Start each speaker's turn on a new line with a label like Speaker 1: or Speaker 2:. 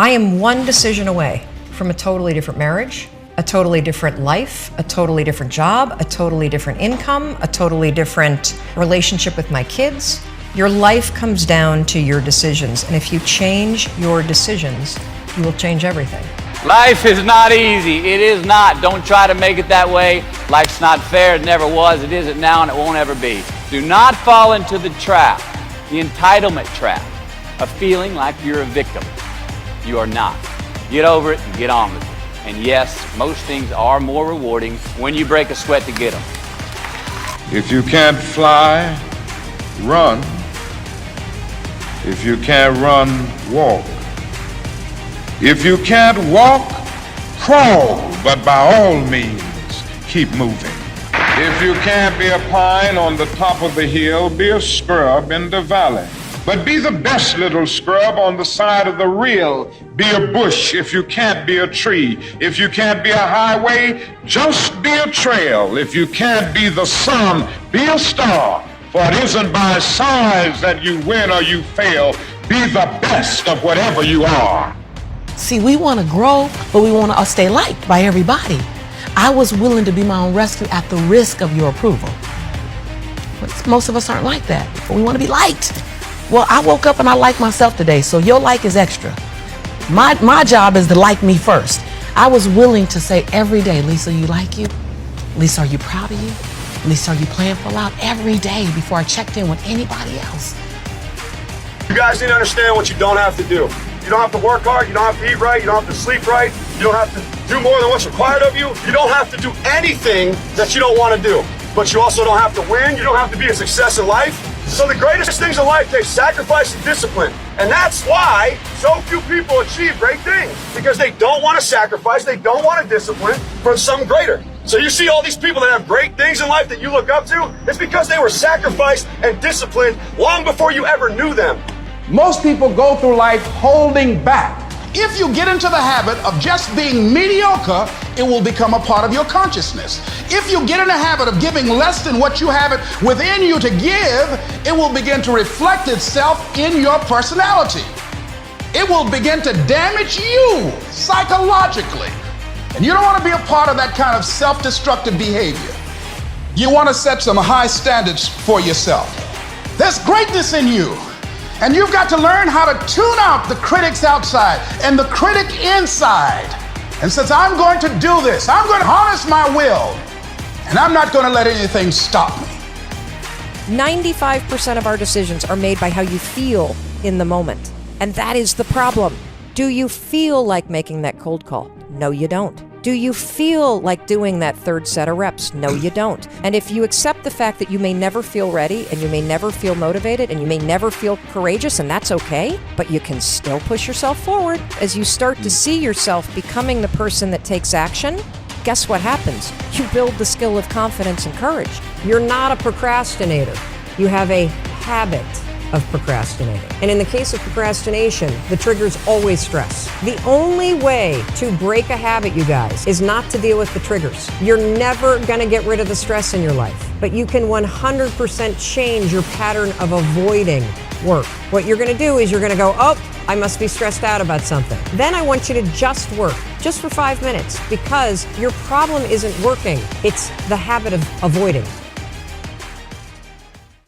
Speaker 1: I am one decision away from a totally different marriage, a totally different life, a totally different job, a totally different income, a totally different relationship with my kids. Your life comes down to your decisions, and if you change your decisions, you will change everything.
Speaker 2: Life is not easy. It is not. Don't try to make it that way. Life's not fair. It never was. It isn't now, and it won't ever be. Do not fall into the trap, the entitlement trap, of feeling like you're a victim. You are not. Get over it and get on with it. And yes, most things are more rewarding when you break a sweat to get them.
Speaker 3: If you can't fly, run. If you can't run, walk. If you can't walk, crawl, but by all means, keep moving. If you can't be a pine on the top of the hill, be a scrub in the valley. But be the best little scrub on the side of the rill. Be a bush if you can't be a tree. If you can't be a highway, just be a trail. If you can't be the sun, be a star. For it isn't by size that you win or you fail. Be the best of whatever you are.
Speaker 4: See, we want to grow, but we want to stay liked by everybody. I was willing to be my own rescue at the risk of your approval. But most of us aren't like that. We want to be liked. Well, I woke up and I like myself today, so your like is extra. My job is to like me first. I was willing to say every day, Lisa, you like you? Lisa, are you proud of you? Lisa, are you playing full out? Every day before I checked in with anybody else.
Speaker 5: You guys need to understand what you don't have to do. You don't have to work hard, you don't have to eat right, you don't have to sleep right, you don't have to do more than what's required of you. You don't have to do anything that you don't want to do. But you also don't have to win, you don't have to be a success in life. So the greatest things in life take sacrifice and discipline. And that's why so few people achieve great things. Because they don't want to sacrifice, they don't want to discipline for something greater. So you see all these people that have great things in life that you look up to, it's because they were sacrificed and disciplined long before you ever knew them.
Speaker 6: Most people go through life holding back. If you get into the habit of just being mediocre, it will become a part of your consciousness. If you get in the habit of giving less than what you have it within you to give, it will begin to reflect itself in your personality. It will begin to damage you psychologically. And you don't want to be a part of that kind of self-destructive behavior. You want to set some high standards for yourself. There's greatness in you. And you've got to learn how to tune out the critics outside and the critic inside. And since I'm going to do this, I'm going to harness my will, and I'm not going to let anything stop me.
Speaker 1: 95% of our decisions are made by how you feel in the moment. And that is the problem. Do you feel like making that cold call? No, you don't. Do you feel like doing that third set of reps? No, you don't. And if you accept the fact that you may never feel ready, and you may never feel motivated, and you may never feel courageous, and that's okay, but you can still push yourself forward. As you start to see yourself becoming the person that takes action, guess what happens? You build the skill of confidence and courage. You're not a procrastinator. You have a habit of procrastinating. And in the case of procrastination, the trigger is always stress. The only way to break a habit, you guys, is not to deal with the triggers. You're never gonna get rid of the stress in your life, but you can 100% change your pattern of avoiding work. What you're gonna do is you're gonna go, oh, I must be stressed out about something. Then I want you to just work, just for 5 minutes, because your problem isn't working, it's the habit of avoiding.